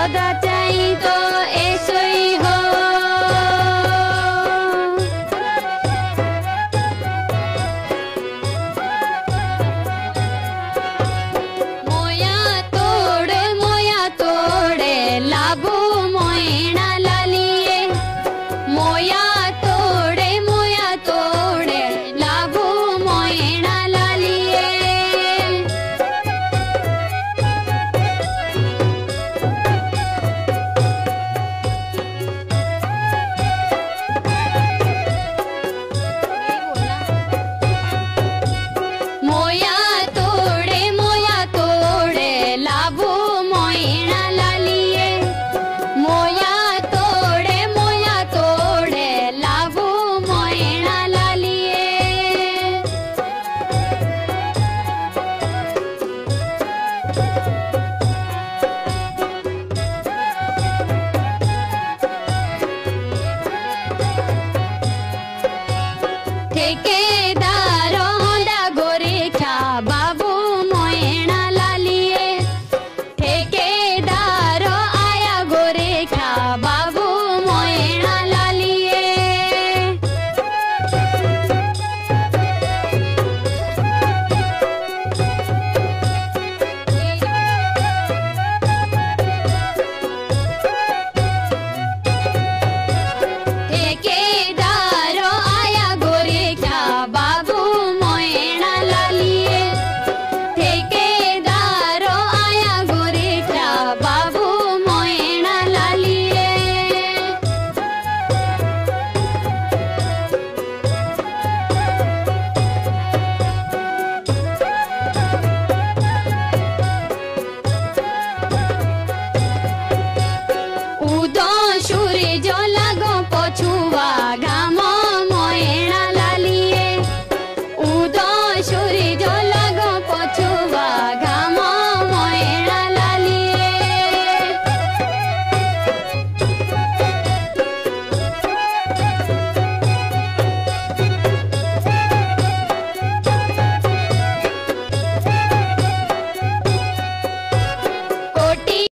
सदा चाहि तो एसोई हो। मोया तोड़े लाभू मोयणा लालिए। मोया तोड़े लाभू मोयणा लालिए। मोया तोड़े लाभू मोयणा लालिए। मोया तोड़े लाभू मोयणा लालिए। ठेकेदार होंदा गोरेखा बाबू मोयणा लालिए। ठेकेदार आया गोरेखा बाबू मोयणा लालिए। ठेकेदार आया गोरेखा बाबू मोयणा लालिए। ठेकेदार आया गोरेखा बाबू मोयणा लालिए। उदो सूर्य लागो पछुआ